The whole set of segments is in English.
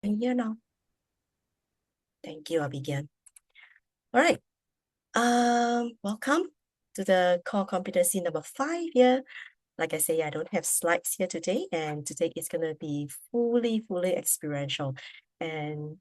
I'm here now. Thank you. I'll begin. All right. Welcome to the core competency number 5 here. Like I say, I don't have slides here today, and today is gonna be fully experiential. And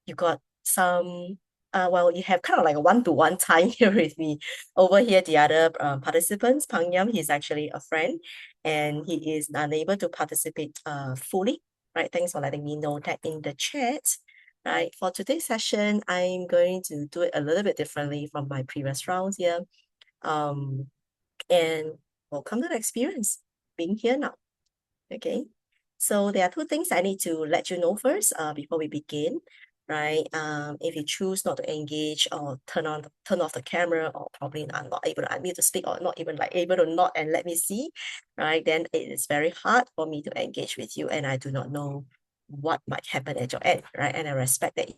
you got some well, you have kind of like a one-to-one time here with me. Over here, the other participants, Pang Yam, he's actually a friend, and he is unable to participate fully. Right? Thanks for letting me know that in the chat. Right. For today's session, I'm going to do it a little bit differently from my previous rounds here. And welcome to the experience being here now. Okay. So there are two things I need to let you know first before we begin, right? If you choose not to engage or turn off the camera, or probably not able to unmute to speak, or not even like able to nod and let me see, right? Then it is very hard for me to engage with you, and I do not know what might happen at your end, right? And I respect that.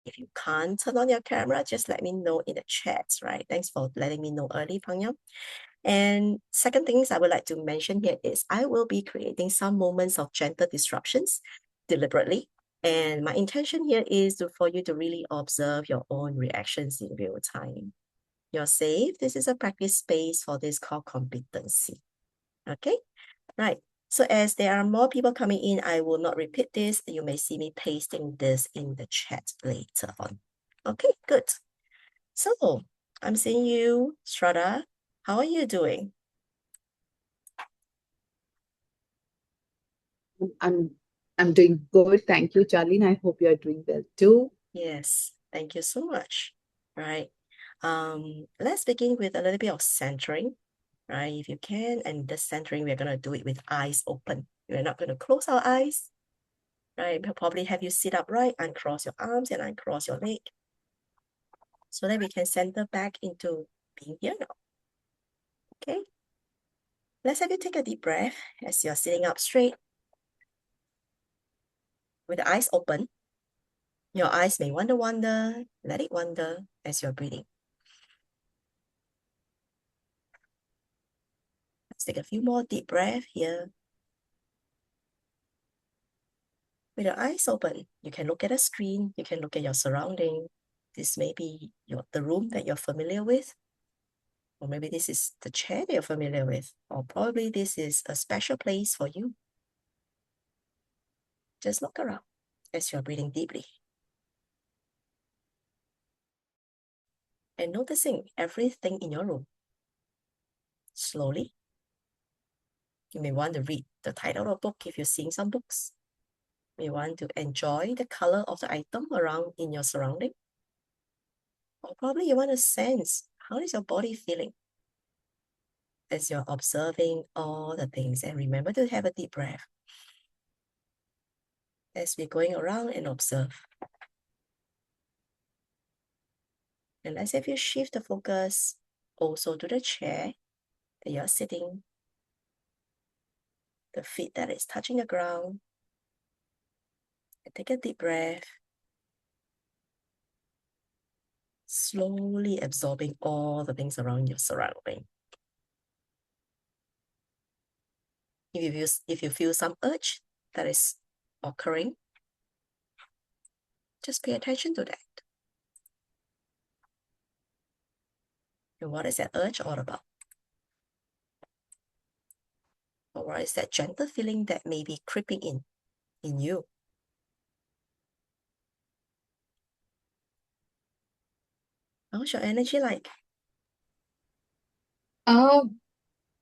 If you can't turn on your camera, just let me know in the chat, right? Thanks for letting me know early, Pang Yang. And second things I would like to mention here is I will be creating some moments of gentle disruptions deliberately. And my intention here is for you to really observe your own reactions in real time. You're safe. This is a practice space for this core competency. Okay, right. So as there are more people coming in, I will not repeat this. You may see me pasting this in the chat later on. Okay, good. So I'm seeing you, Shraddha. How are you doing? I'm doing good. Thank you, Charlene. I hope you're doing well too. Yes, thank you so much. Right. Let's begin with a little bit of centering, right? If you can, and the centering, we're gonna do it with eyes open. We're not gonna close our eyes, right? We'll probably have you sit upright, uncross your arms and uncross your leg, so that we can center back into being here now. Okay. Let's have you take a deep breath as you're sitting up straight with the eyes open. Your eyes may wander, let it wander as you're breathing. Let's take a few more deep breaths here. With your eyes open, you can look at a screen, you can look at your surrounding. This may be the room that you're familiar with, or maybe this is the chair that you're familiar with, or probably this is a special place for you. Just look around as you're breathing deeply. And noticing everything in your room. Slowly, you may want to read the title of a book if you're seeing some books. You may want to enjoy the color of the item around in your surrounding. Or probably you want to sense, how is your body feeling as you're observing all the things. And remember to have a deep breath as we're going around and observe. And let's have you shift the focus also to the chair that you're sitting, the feet that is touching the ground. And take a deep breath, slowly absorbing all the things around your surrounding. If you feel some urge that is occurring, just pay attention to that. And what is that urge all about? Or what is that gentle feeling that may be creeping in you? How's your energy like?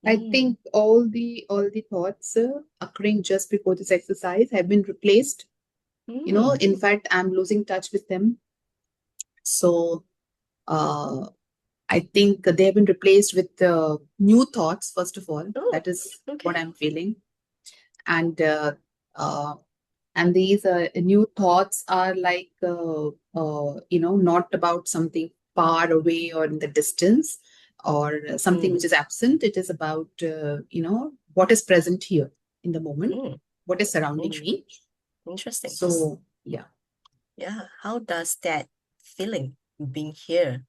I think all the thoughts occurring just before this exercise have been replaced. In fact, I'm losing touch with them. So I think they have been replaced with new thoughts, first of all. That is what I'm feeling. And these new thoughts are like, not about something far away or in the distance or something which is absent. It is about, what is present here in the moment, what is surrounding me. Interesting. So, yeah. Yeah. How does that feeling being here?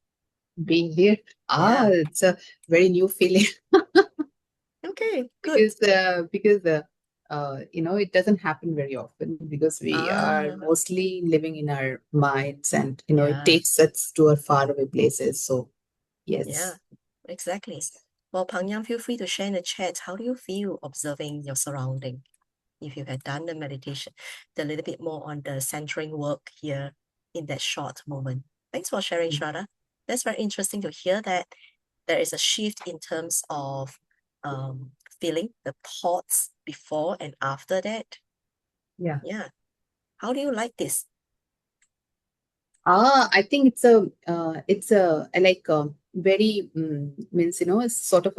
It's a very new feeling. Okay, good. Because it doesn't happen very often because we are mostly living in our minds, and it takes us to our faraway places. So yes. Yeah, exactly. Well, Pang Yang, feel free to share in the chat. How do you feel observing your surrounding? If you had done the meditation, a little bit more on the centering work here in that short moment. Thanks for sharing, Shraddha. That's very interesting to hear that there is a shift in terms of feeling the thoughts before and after that. Yeah. How do you like this? I think it's a like very means it's sort of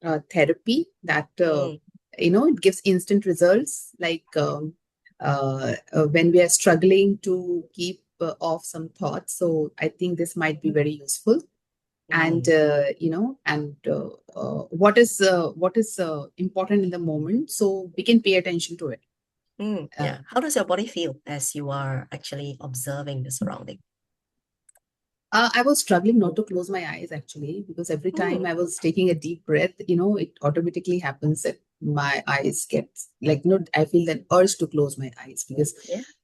a therapy that it gives instant results, like when we are struggling to keep off some thoughts. So I think this might be very useful. And what is important in the moment, so we can pay attention to it. Yeah. How does your body feel as you are actually observing the surrounding? I was struggling not to close my eyes, actually, because every time I was taking a deep breath, it automatically happens that my eyes get like, I feel that urge to close my eyes, because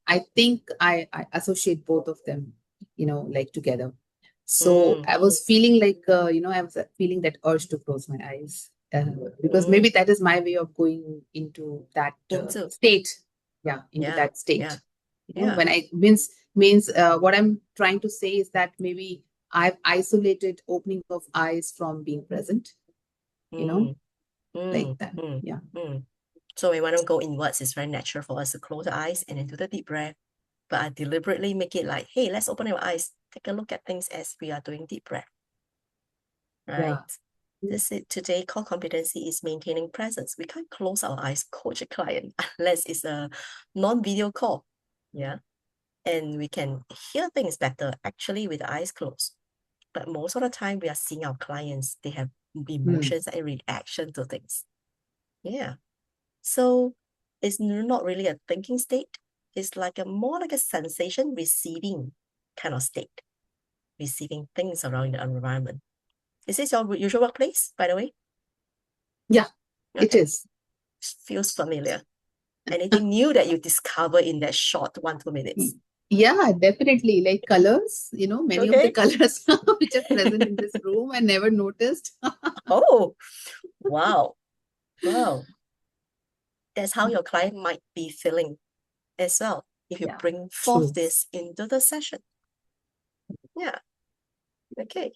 I think I associate both of them, like together. So I was feeling like, I was feeling that urge to close my eyes, because maybe that is my way of going into that state. Yeah, into that state. When I means what I'm trying to say is that maybe I've isolated opening of eyes from being present, like that. Yeah. So when we want to go inwards, it's very natural for us to close the eyes and then do the deep breath. But I deliberately make it like, hey, let's open our eyes, take a look at things as we are doing deep breath. Right? This is today core competency is maintaining presence. We can't close our eyes, coach a client, unless it's a non-video call. Yeah. And we can hear things better actually with the eyes closed. But most of the time we are seeing our clients, they have emotions and reaction to things. Yeah. So it's not really a thinking state. It's like more like a sensation receiving kind of state, receiving things around the environment. Is this your usual workplace, by the way? Yeah, it is. Feels familiar. Anything new that you discover in that short 1-2 minutes? Yeah, definitely. Like colors, many of the colors which are present in this room I never noticed. Oh, wow. Wow. That's how your client might be feeling as well if you bring forth this into the session. Yeah. Okay.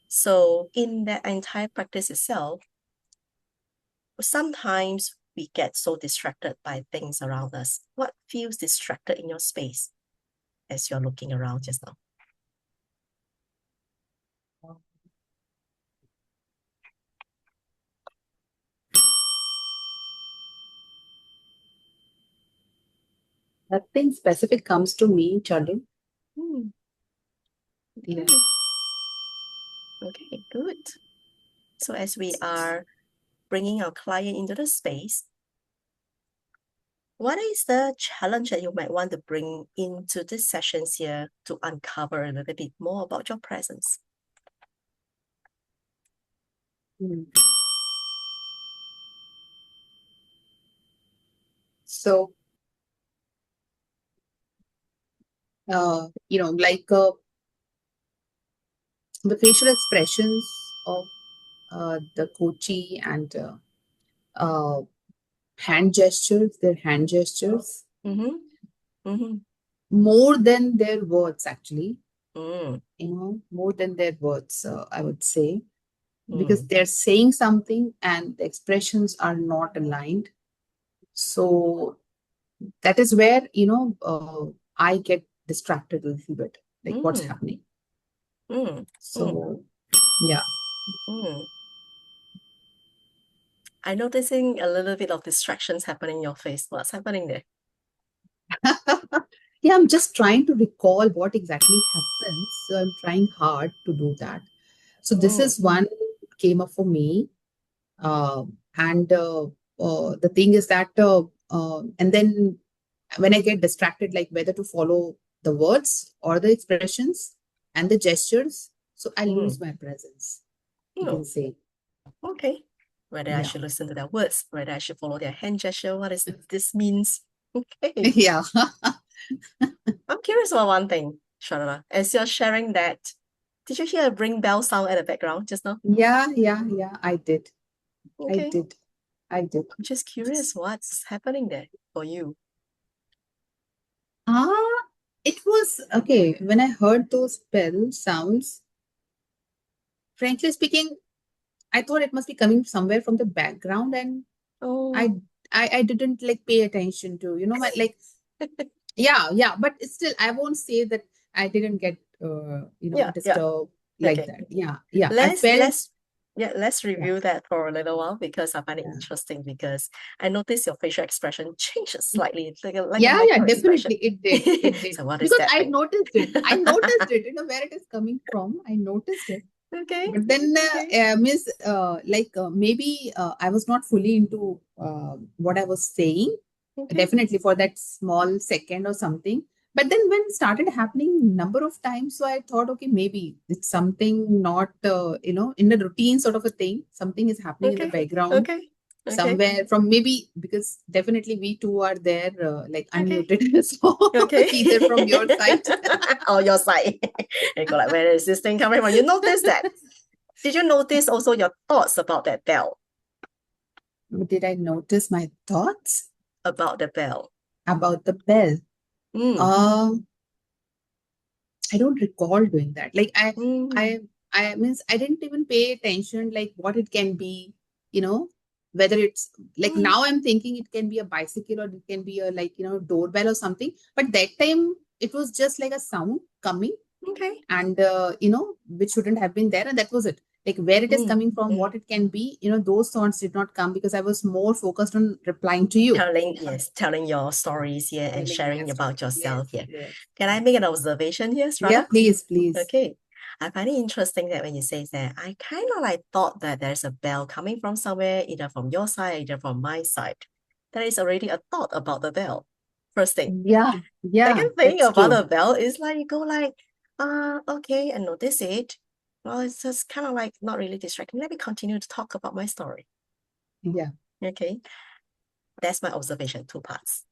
So in the entire practice itself, sometimes we get so distracted by things around us. What feels distracted in your space as you're looking around just now? Nothing specific comes to me, Charlene. Yeah. Okay, good. So as we are bringing our client into the space, what is the challenge that you might want to bring into these sessions here to uncover a little bit more about your presence? So, like the facial expressions of the coachee and hand gestures, their hand gestures, more than their words, actually. More than their words, I would say, because they're saying something and the expressions are not aligned. So that is where, I get distracted a little bit, like what's happening. So, yeah. I'm noticing a little bit of distractions happening in your face. What's happening there? Yeah, I'm just trying to recall what exactly happens. So I'm trying hard to do that. So this is one came up for me. And the thing is that, and then when I get distracted, like whether to follow the words or the expressions and the gestures, so I lose my presence, you can say. Okay. whether I Yeah. should listen to their words, whether I should follow their hand gesture, what is this means. Okay. Yeah. I'm curious about one thing, Charlotte. As you're sharing that, did you hear a ring bell sound at the background just now? Yeah. I did. Okay. I did. I'm just curious what's happening there for you. It was okay. When I heard those bell sounds, frankly speaking, I thought it must be coming somewhere from the background, and Oh, I didn't like pay attention to, like yeah, but still I won't say that I didn't get yeah. disturbed like Okay. that. Yeah. I Let's felt let's yeah, review that for a little while because I find it yeah. interesting because I noticed your facial expression changes slightly. It's like a Yeah, micro expression. definitely it did. It did. So what is Because that I thing? noticed it. I noticed it, where it is coming from. I noticed it. Okay. But then, Okay. Miss, maybe I was not fully into what I was saying, Okay. definitely for that small second or something. But then when it started happening number of times, so I thought, okay, maybe it's something not, in the routine sort of a thing. Something is happening in the Okay. background Okay. somewhere from, maybe because definitely we two are there, like Okay. unmuted. So Okay. either from your side. Or your side. You go like, where is this thing coming from? You notice that. Did you notice also your thoughts about that bell? Did I notice my thoughts About the bell. about the bell? Mm. I don't recall doing that. Like Mm. I means I didn't even pay attention like what it can be, whether it's like now I'm thinking it can be a bicycle or it can be a like, doorbell or something. But that time it was just like a sound coming Okay. and which shouldn't have been there, and that was it. Like where it is coming from, what it can be, those thoughts did not come because I was more focused on replying to you. Telling your stories here and Telling my sharing about story. yourself here. Yes. Can I make an observation here, Yeah, Strada? please. Okay. I find it interesting that when you say that, I kind of like thought that there's a bell coming from somewhere, either from your side, either from my side. There is already a thought about the bell. First thing. Yeah, Second thing that's about true. the bell is like you go like, okay, and notice it. Well, it's just kind of like not really distracting. Let me continue to talk about my story. Yeah. Okay. That's my observation, two parts.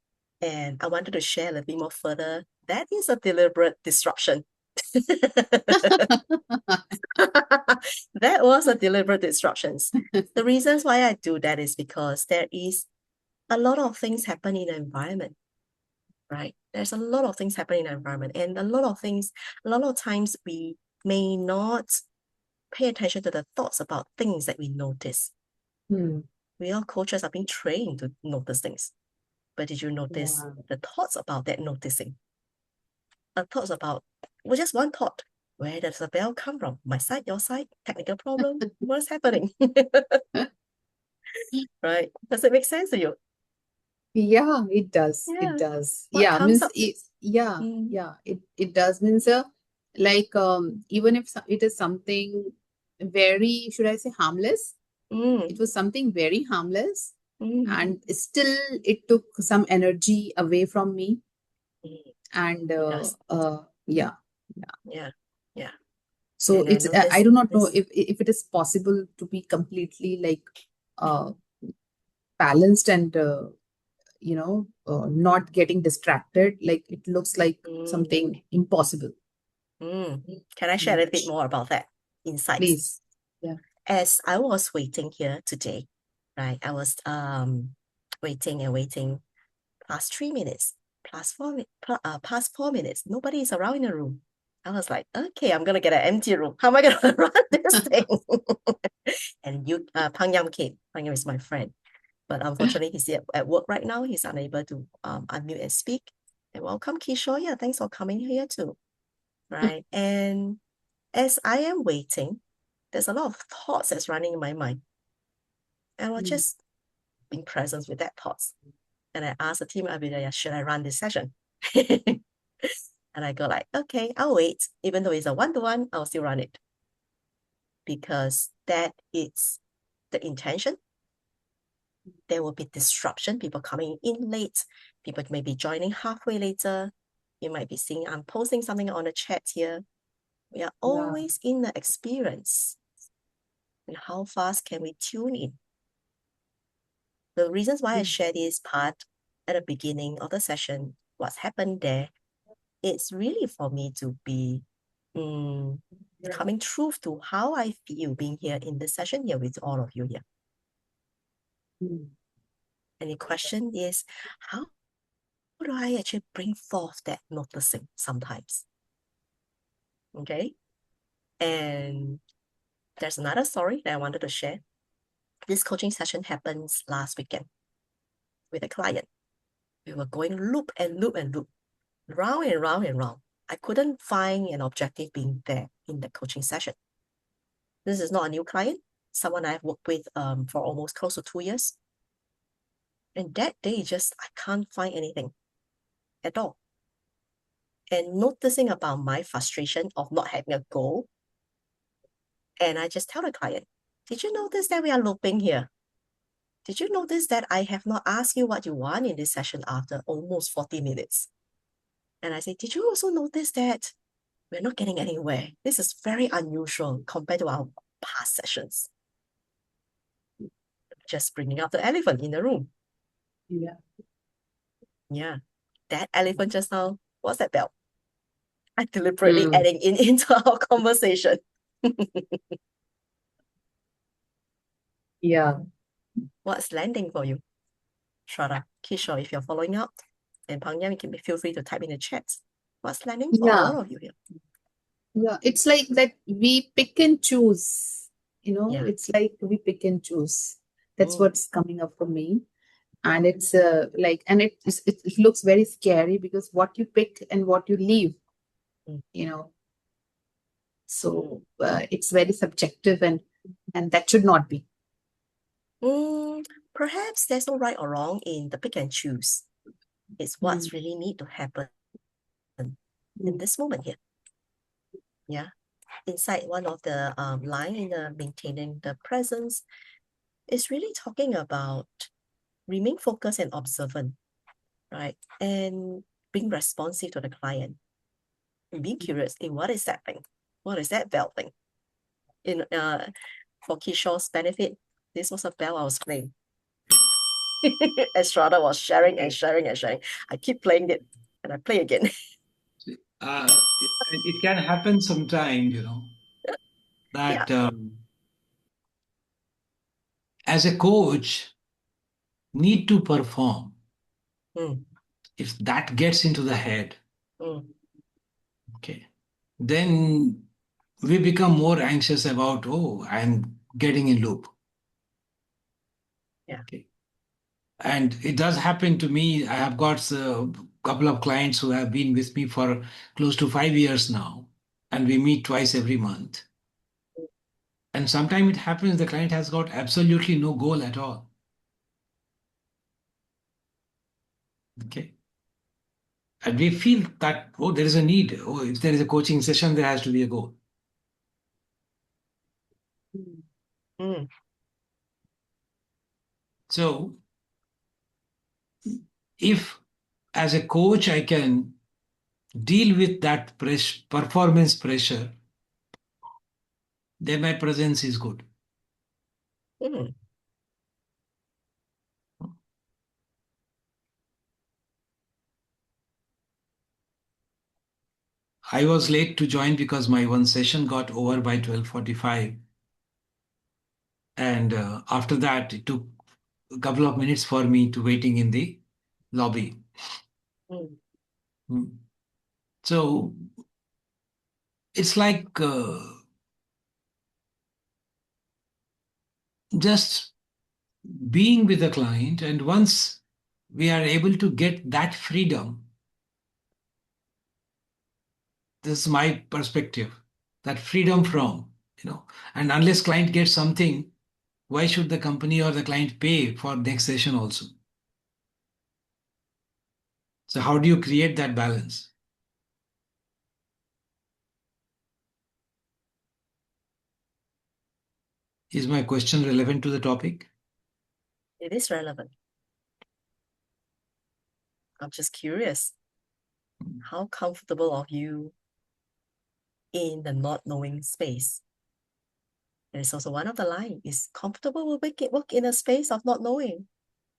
And I wanted to share a little bit more further. That is a deliberate disruption. That was a deliberate disruption. The reasons why I do that is because there is a lot of things happen in the environment, right? There's a lot of things happening in the environment, and a lot of times we may not pay attention to the thoughts about things that we notice. We all coaches are being trained to notice things. But did you notice the thoughts about that noticing? Thoughts about, well, just one thought. Where does the bell come from? My side, your side? Technical problem? What's happening? Right? Does it make sense to you? Yeah, it does. Yeah. It does. What Yeah, comes means up? it does means like even if it is something very, should I say, harmless, it was something very harmless, and still it took some energy away from me, and Yes. yeah. Yeah. So And I it's I noticed do not know this. if it is possible to be completely like uh balanced and not getting distracted. Like it looks like something impossible. Can I share a little bit more about that insights? Please. Yeah. As I was waiting here today, right? I was waiting past 3 minutes, past 4 minutes. Nobody is around in the room. I was like, okay, I'm gonna get an empty room. How am I gonna run this thing? And Pang Yam came. Pang Yam is my friend, but unfortunately he's at work right now. He's unable to unmute and speak. And welcome, Kishore. Yeah, thanks for coming here too. Right. And as I am waiting, there's a lot of thoughts that's running in my mind. And I was just being present with that thoughts. And I asked the team, I'll be like, should I run this session? And I go like, okay, I'll wait. Even though it's a one-to-one, I'll still run it. Because that is the intention. There will be disruption, people coming in late, people may be joining halfway later. You might be seeing I'm posting something on the chat here. We are always in the experience. And how fast can we tune in? The reasons why I share this part at the beginning of the session, what's happened there, it's really for me to be coming truth to how I feel being here in this session here with all of you here. And the question is, how do I actually bring forth that noticing sometimes? Okay. And there's another story that I wanted to share. This coaching session happens last weekend with a client. We were going loop and loop and loop, round and round and round. I couldn't find an objective being there in the coaching session. This is not a new client, someone I've worked with for almost close to 2 years. And that day, just I can't find anything at all. And noticing about my frustration of not having a goal. And I just tell the client, did you notice that we are looping here? Did you notice that I have not asked you what you want in this session after almost 40 minutes? And I say, did you also notice that we're not getting anywhere? This is very unusual compared to our past sessions. Just bringing up the elephant in the room. Yeah. Yeah. That elephant just now, what's that bell? I'm deliberately adding into our conversation. Yeah. What's landing for you? Shraddha, Kishore, if you're following up, and Pangyam, you can feel free to type in the chat. What's landing for all of you here? Yeah, it's like that we pick and choose, Yeah. it's like we pick and choose. That's what's coming up for me. And it's and it looks very scary because what you pick and what you leave, so it's very subjective and that should not be. Perhaps there's no right or wrong in the pick and choose. It's what's really need to happen in this moment here. Yeah. Inside one of the line in the maintaining the presence, it's really talking about remain focused and observant, right? And being responsive to the client. And being curious, what is that thing? What is that bell thing? For Kishore's benefit, this was a bell I was playing. As Shraddha was sharing and sharing and sharing. I keep playing it and I play again. It can happen sometime, that as a coach, need to perform. If that gets into the head, okay, then we become more anxious about, I'm getting in loop. Yeah. Okay. And it does happen to me. I have got a couple of clients who have been with me for close to 5 years now, and we meet twice every month. And sometimes it happens the client has got absolutely no goal at all. Okay. And we feel that, there is a need. If there is a coaching session, there has to be a goal. So, if as a coach I can deal with that performance pressure, then my presence is good. I was late to join because my one session got over by 12:45. And after that, it took a couple of minutes for me to waiting in the lobby. So it's like just being with the client, and once we are able to get that freedom, this is my perspective, that freedom from, and unless client gets something, why should the company or the client pay for next session also? So how do you create that balance? Is my question relevant to the topic? It is relevant. I'm just curious. How comfortable are you in the not knowing space? There is also one of the line is comfortable will work in a space of not knowing.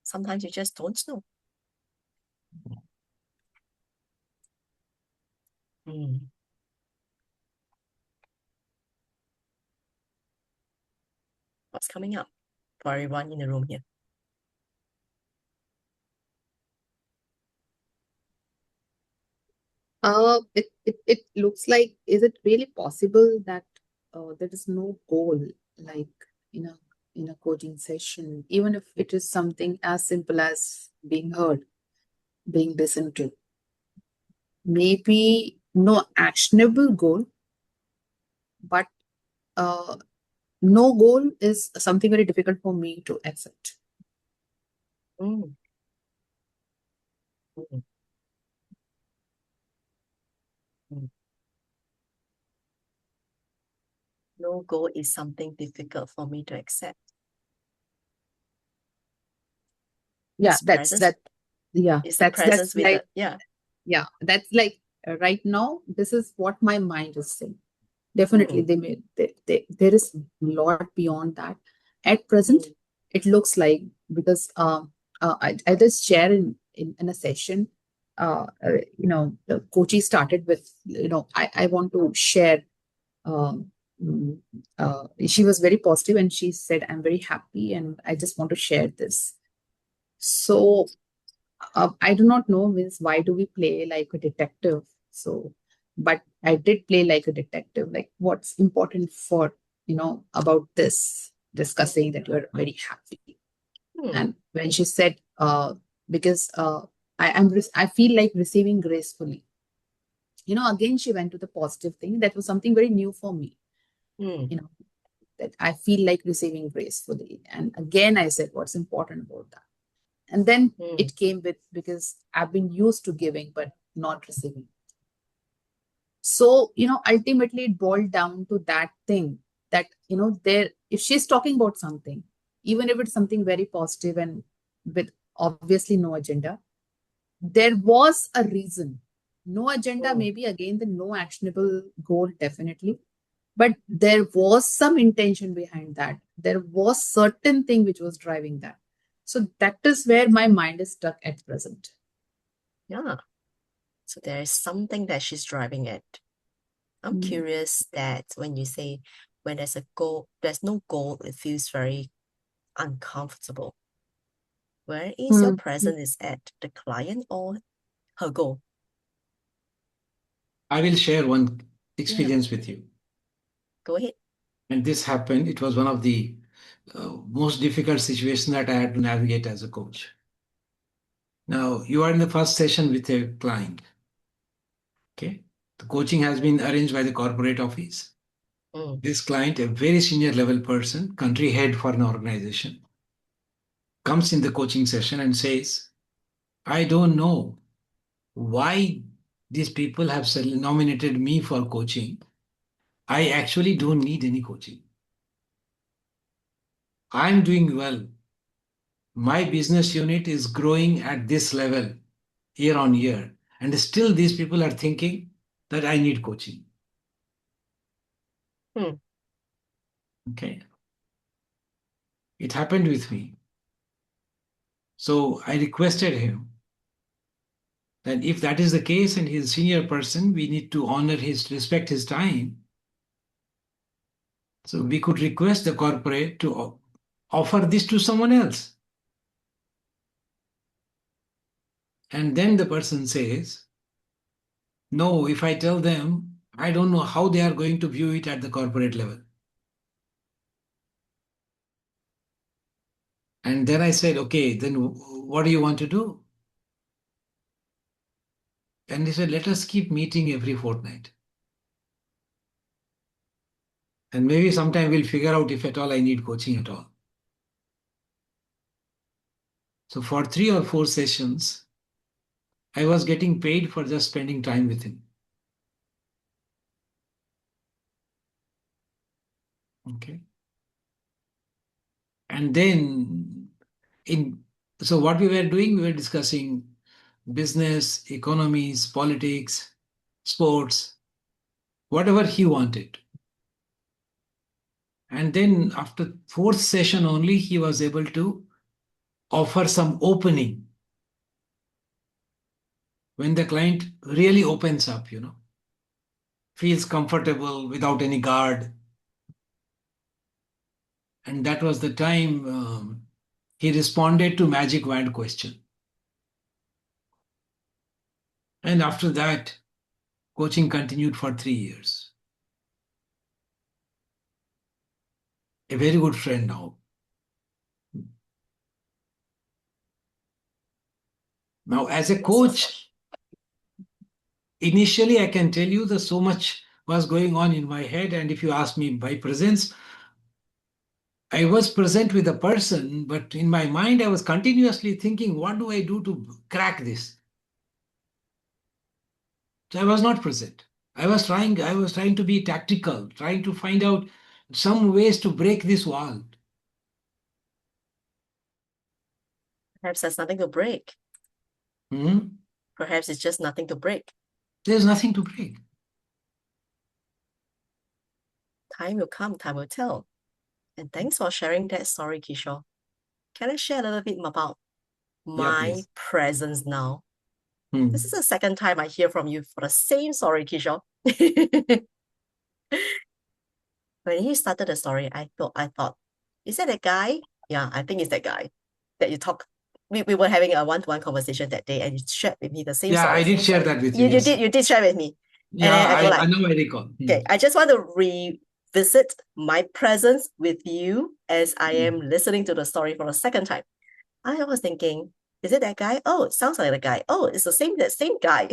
Sometimes you just don't know. What's coming up for everyone in the room here? It looks like, is it really possible that there is no goal, like in a coaching session, even if it is something as simple as being heard, being listened to? Maybe no actionable goal, but no goal is something very difficult for me to accept. Mm. Mm. Mm. No goal is something difficult for me to accept. Yeah, It's presence. Yeah, It's the presence with like, yeah. Yeah, that's like right now, this is what my mind is saying. Definitely, there is a lot beyond that. At present, it looks like, because I just share in a session, the coachee started with, I want to share. Um, she was very positive and she said, I'm very happy and I just want to share this. So I do not know, means why do we play like a detective? So, but I did play like a detective, like what's important for, about this, discussing that you're very happy. And when she said, because I feel like receiving gracefully, again, she went to the positive thing. That was something very new for me, that I feel like receiving gracefully. And again, I said, what's important about that? And then it came with, because I've been used to giving, but not receiving. So, ultimately it boiled down to that thing that, if she's talking about something, even if it's something very positive and with obviously no agenda, there was a reason. No agenda, maybe again, the no actionable goal, definitely. But there was some intention behind that. There was certain thing which was driving that. So that is where my mind is stuck at present. Yeah. So there is something that she's driving at. I'm curious that when you say when there's a goal, there's no goal, it feels very uncomfortable. Where is your presence is at the client or her goal? I will share one experience with you. Go ahead. And this happened, it was one of the most difficult situations that I had to navigate as a coach. Now, you are in the first session with a client. Okay. The coaching has been arranged by the corporate office. This client, a very senior level person, country head for an organization, comes in the coaching session and says, I don't know why these people have nominated me for coaching. I actually don't need any coaching. I'm doing well. My business unit is growing at this level year on year. And still these people are thinking that I need coaching. Okay. It happened with me. So I requested him that if that is the case and he's a senior person, we need to respect his time. So we could request the corporate to offer this to someone else. And then the person says, no, if I tell them, I don't know how they are going to view it at the corporate level. And then I said, okay, then what do you want to do? And he said, let us keep meeting every fortnight. And maybe sometime we'll figure out if at all I need coaching at all. So for 3 or 4 sessions, I was getting paid for just spending time with him. Okay. And then so what we were doing, we were discussing business, economies, politics, sports, whatever he wanted. And then after 4th session only, he was able to offer some opening. When the client really opens up, feels comfortable without any guard. And that was the time he responded to magic wand question. And after that, coaching continued for 3 years. A very good friend now. Now, as a coach, initially I can tell you that so much was going on in my head. And if you ask me by presence, I was present with a person, but in my mind, I was continuously thinking, what do I do to crack this? So I was not present. I was trying to be tactical, trying to find out some ways to break this wall. Perhaps there's nothing to break. Hmm? Perhaps it's just nothing to break. There's nothing to break. Time will come, time will tell. And thanks for sharing that story, Kishore. Can I share a little bit about Yeah, my please. presence now? Hmm. This is the second time I hear from you for the same story, Kishore. When he started the story, I thought, is that a guy? Yeah, I think it's that guy that you talk. We were having a one-to-one conversation that day, and you shared with me the same Yeah, story. I did share that with you. You Yes. did share with me. Yeah, And then I go like, I know I recall. okay, I just want to revisit my presence with you as I am listening to the story for the second time. I was thinking, is it that guy? Oh, it sounds like the guy. Oh, it's that same guy.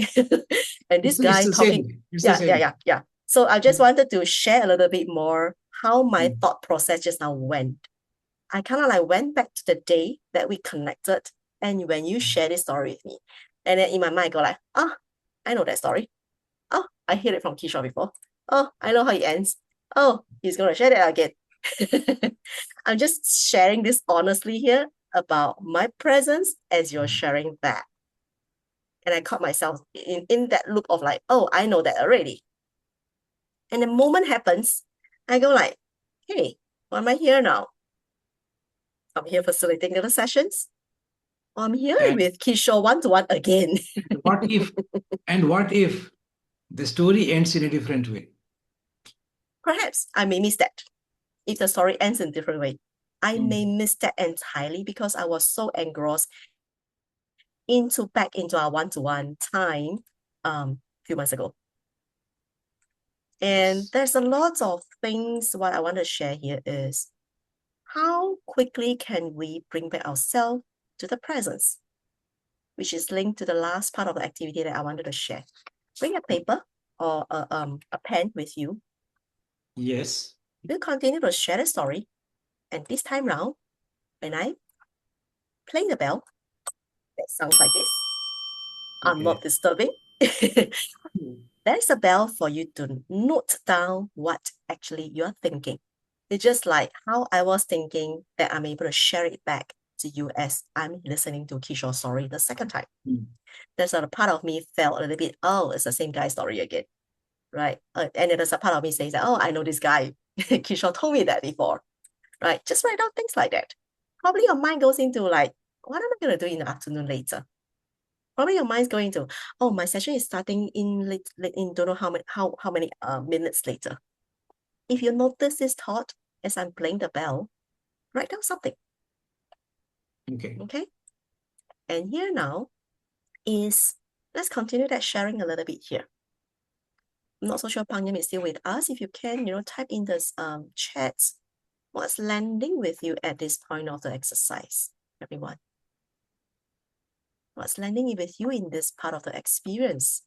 And this It's guy the talking. same. It's the same. Yeah. So I just wanted to share a little bit more how my Mm. thought process just now went. I kind of like went back to the day that we connected and when you shared this story with me. And then in my mind, I go like, I know that story. Oh, I heard it from Kishore before. Oh, I know how it ends. Oh, he's going to share that again. I'm just sharing this honestly here about my presence as you're sharing that. And I caught myself in that loop of like, oh, I know that already. And the moment happens, I go like, hey, why am I here now? I'm here facilitating the sessions. I'm here And with Kishore one-to-one again. what if the story ends in a different way? Perhaps I may miss that. If the story ends in a different way, I may miss that entirely because I was so engrossed back into our one-to-one time a few months ago. And Yes. there's a lot of things. What I want to share here is how quickly can we bring back ourselves to the presence, which is linked to the last part of the activity that I wanted to share. Bring a paper or a pen with you. Yes. We'll continue to share the story. And this time round, when I play the bell, that sounds like this. I'm not disturbing. There's a bell for you to note down what actually you're thinking. It's just like how I was thinking that I'm able to share it back to you as I'm listening to Kishore's story the second time. There's a part of me felt a little bit, oh, it's the same guy's story again, right? And then there's a part of me says that, oh, I know this guy. Kishore told me that before, right? Just write down things like that. Probably your mind goes into like, what am I going to do in the afternoon later? Probably your mind's going to, oh, my session is starting in don't know how many minutes later. If you notice this thought as I'm playing the bell, write down something. Okay. And here now is, let's continue that sharing a little bit here. I'm not so sure Pang Yam is still with us. If you can, type in this chats. What's landing with you at this point of the exercise, everyone? What's landing with you in this part of the experience?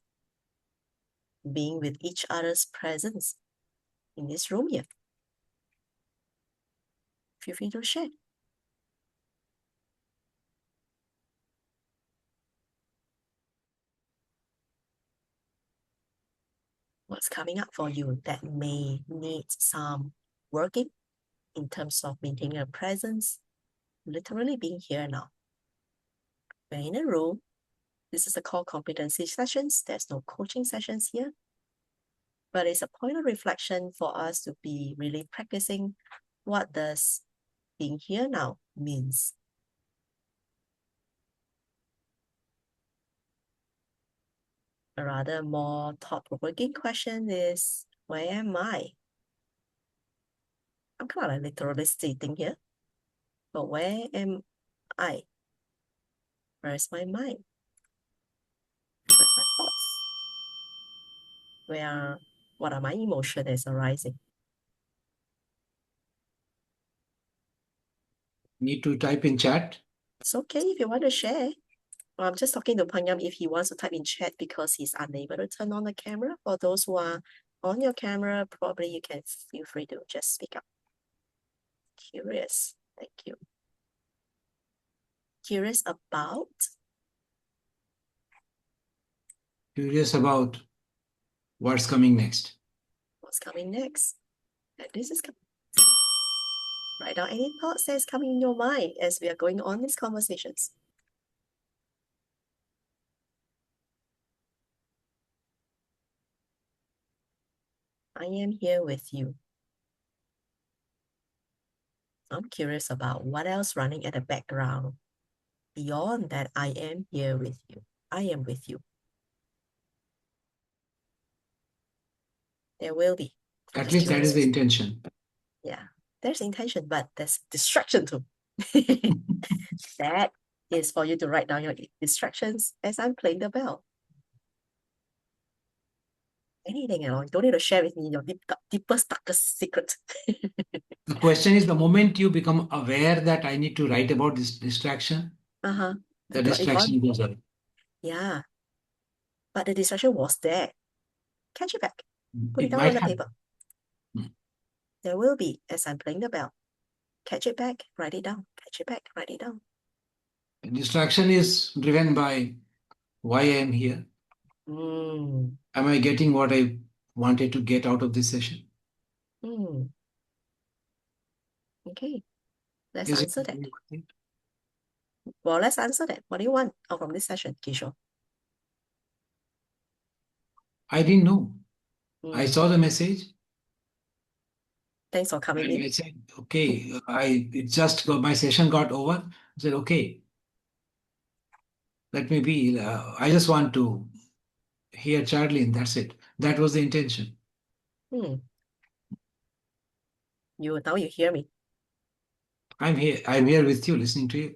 Being with each other's presence in this room here. Feel free to share. What's coming up for you that may need some working in terms of maintaining a presence, literally being here now. We're in a room. This is a core competency sessions. There's no coaching sessions here. But it's a point of reflection for us to be really practicing what does being here now means. A rather more thought-provoking question is, where am I? I'm kind of like literally sitting here, but where am I? Where's my mind? Where's my thoughts? What are my emotions arising? Need to type in chat. It's okay if you want to share. I'm just talking to Pangyam if he wants to type in chat because he's unable to turn on the camera. For those who are on your camera, probably you can feel free to just speak up. Curious. Thank you. Curious about? Curious about what's coming next. What's coming next? And this is coming. Write down any thoughts that's coming in your mind as we are going on these conversations. I am here with you. I'm curious about what else running at the background. Beyond that, I am here with you. I am with you. There will be. At least that is the intention. Yeah, there's intention, but there's distraction too. That is for you to write down your distractions as I'm playing the bell. Anything at all. You don't need to share with me your deepest, darkest secret. The question is, the moment you become aware that I need to write about this distraction, the distraction goes away. Yeah. But the distraction was there. Catch it back. Put it down might on the happen. paper. There will be as I'm playing the bell. Catch it back, write it down. Catch it back, write it down. Distraction is driven by why I am here. Am I getting what I wanted to get out of this session? Okay, let's answer that. Well, let's answer that. What do you want from this session, Kishore? I didn't know. I saw the message. Thanks for coming in. I said, okay, my session got over. I said, okay, let me be. I just want to hear Charlene. That's it. That was the intention. Now you hear me. I'm here. I'm here with you, listening to you.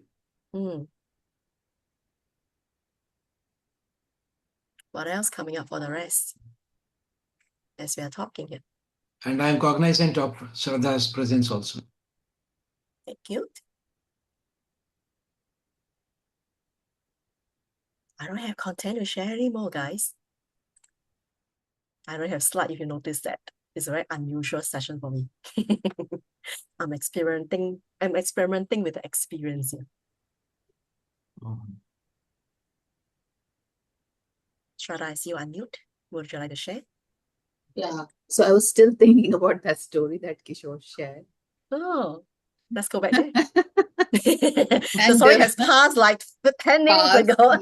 What else coming up for the rest? As we are talking here. And I'm cognizant of Shraddha's presence also. Thank you. I don't have content to share anymore, guys. I don't have slide if you notice that. It's a very unusual session for me. I'm experimenting with the experience here. Shraddha, I see you unmute. Would you like to share? Yeah. So I was still thinking about that story that Kishore shared. Oh, let's go back there. The story has passed like 10 minutes ago.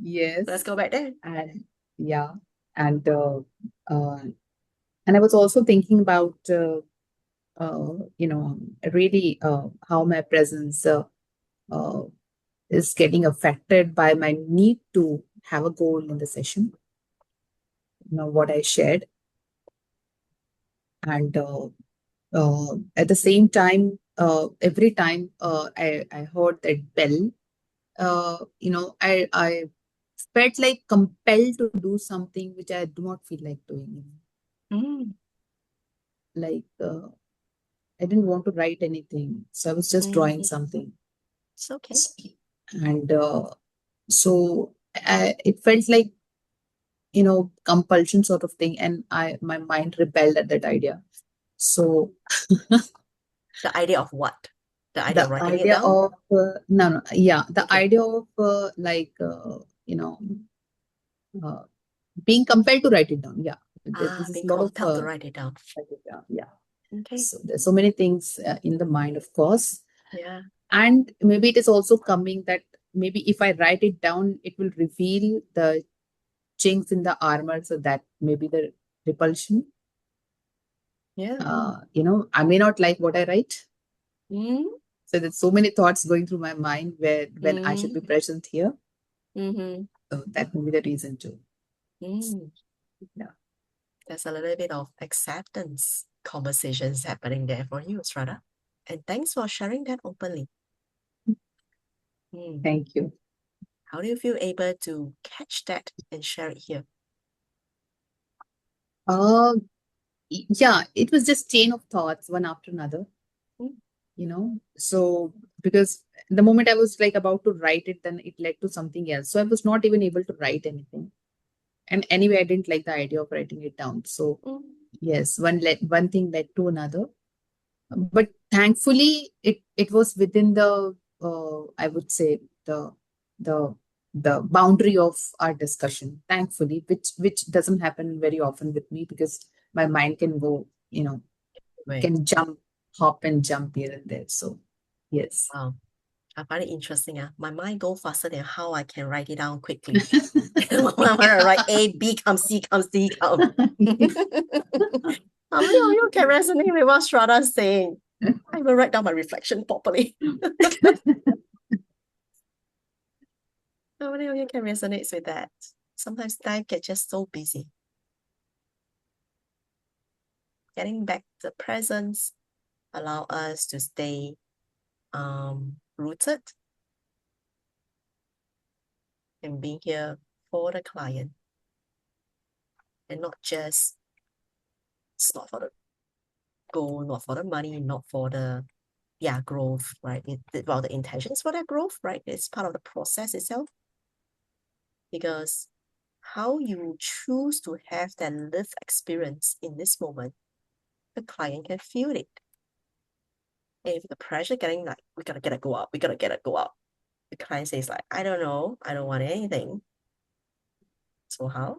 Yes. Let's go back there. And yeah. And I was also thinking about really how my presence is getting affected by my need to have a goal in the session. What I shared. And at the same time, every time I heard that bell, I felt like compelled to do something which I do not feel like doing. Like I didn't want to write anything, so I was just drawing something. It's okay. And so it felt like compulsion sort of thing, and my mind rebelled at that idea. So the idea of what? The idea of writing idea it down? The idea of being compelled to write it down. Yeah, this is being a lot compelled to write it down. Yeah. Okay. So there's so many things in the mind, of course. Yeah. And maybe it is also coming that maybe if I write it down, it will reveal the chinks in the armor, so that maybe the repulsion. Yeah. I may not like what I write. So there's so many thoughts going through my mind when I should be present here. So that will be the reason too. Yeah. There's a little bit of acceptance conversations happening there for you, Strada. And thanks for sharing that openly. Thank you. How do you feel able to catch that and share it here? Yeah, it was just chain of thoughts, one after another. So because the moment I was like about to write it, then it led to something else. So I was not even able to write anything. And anyway, I didn't like the idea of writing it down. So yes, one thing led to another. But thankfully, it was within the I would say the the boundary of our discussion. Thankfully, which doesn't happen very often with me because my mind can go, can hop and jump here and there. So yes. Wow. I find it interesting. My mind goes faster than how I can write it down quickly. When I want to write A, B comes, C comes, D comes. How many of you can resonate with what Strada's saying? I will write down my reflection properly. How many of you can resonate with that? Sometimes life gets just so busy. Getting back to the presence allow us to stay rooted and being here for the client and not just, it's not for the goal, not for the money, not for the growth, right? Well, the intentions for that growth, right? It's part of the process itself. Because how you choose to have that lived experience in this moment, the client can feel it. If the pressure getting like, we gotta get it go up, we gotta get it go up. The client says like, I don't know, I don't want anything. So how?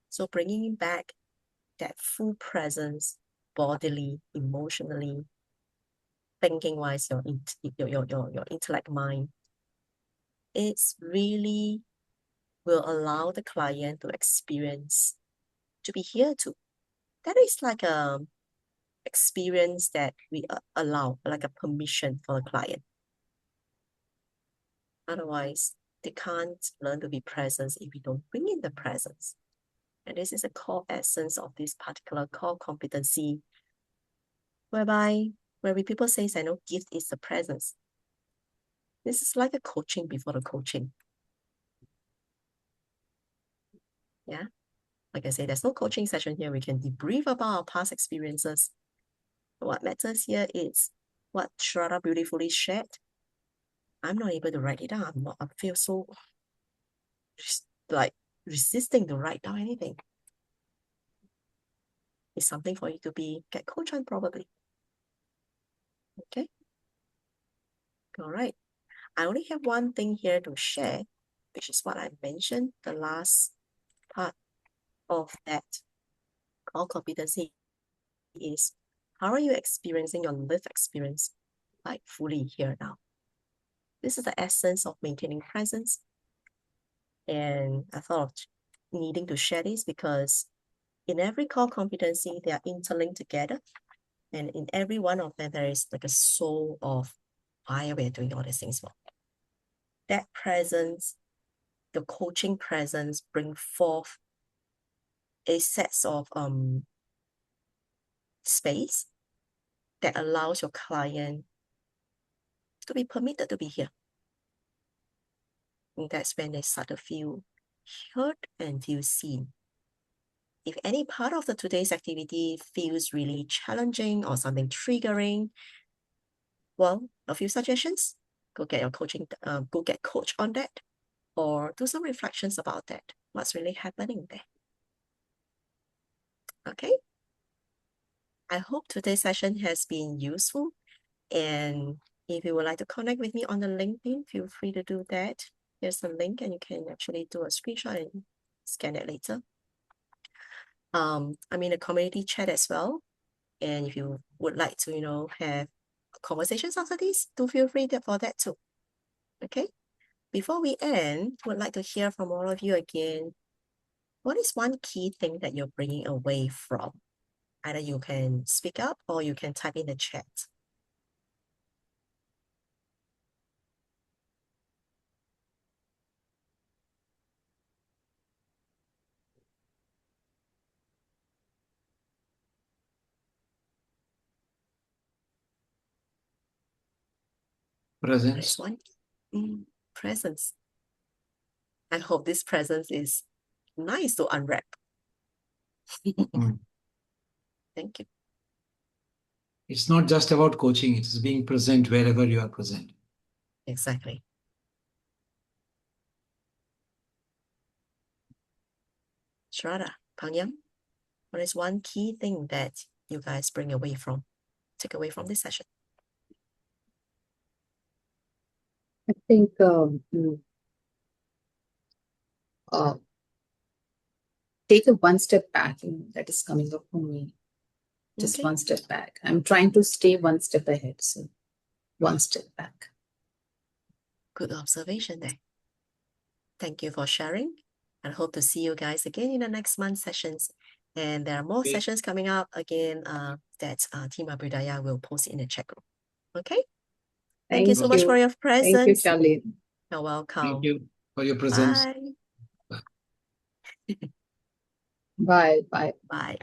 So bringing back that full presence, bodily, emotionally, thinking-wise, your intellect mind, it's really will allow the client to experience, to be here too. That is like a experience that we allow, like a permission for the client. Otherwise, they can't learn to be present if we don't bring in the presence. And this is a core essence of this particular core competency, whereby people say, I know gift is the presence. This is like a coaching before the coaching. Yeah. Like I say, there's no coaching session here. We can debrief about our past experiences. What matters here is what Shraddha beautifully shared. I'm not able to write it down. I feel so like resisting to write down anything. It's something for you to get coached on probably. Okay. All right. I only have one thing here to share, which is what I mentioned, the last part of that core competency is how are you experiencing your lived experience like fully here now? This is the essence of maintaining presence. And I thought of needing to share this because in every core competency, they are interlinked together. And in every one of them, there is like a soul of why we're doing all these things for. That presence, the coaching presence, bring forth a set of space that allows your client to be permitted to be here. And that's when they start to feel heard and feel seen. If any part of today's activity feels really challenging or something triggering, well, a few suggestions. Go get your coaching, go get coach on that, or do some reflections about that. What's really happening there? Okay. I hope today's session has been useful. And if you would like to connect with me on the LinkedIn, feel free to do that. Here's the link and you can actually do a screenshot and scan it later. I'm in a community chat as well. And if you would like to, have conversations after this, do feel free for that too. Okay. Before we end, would like to hear from all of you again. What is one key thing that you're bringing away from? Either you can speak up or you can type in the chat. Presence. one. Presence. I hope this presence is nice to unwrap. Thank you. It's not just about coaching, it is being present wherever you are present. Exactly. Shraddha, Pangyam, what is one key thing that you guys take away from this session? I think take a one step back. That is coming up for me. Just one step back. I'm trying to stay one step ahead. So one step back. Good observation there. Thank you for sharing. And hope to see you guys again in the next month's sessions. And there are more sessions coming up again that Team Abudaya will post in the chat group. Okay? Thank you so much for your presence. Thank you, Charlene. You're welcome. Thank you for your presence. Bye. Bye. Bye. Bye.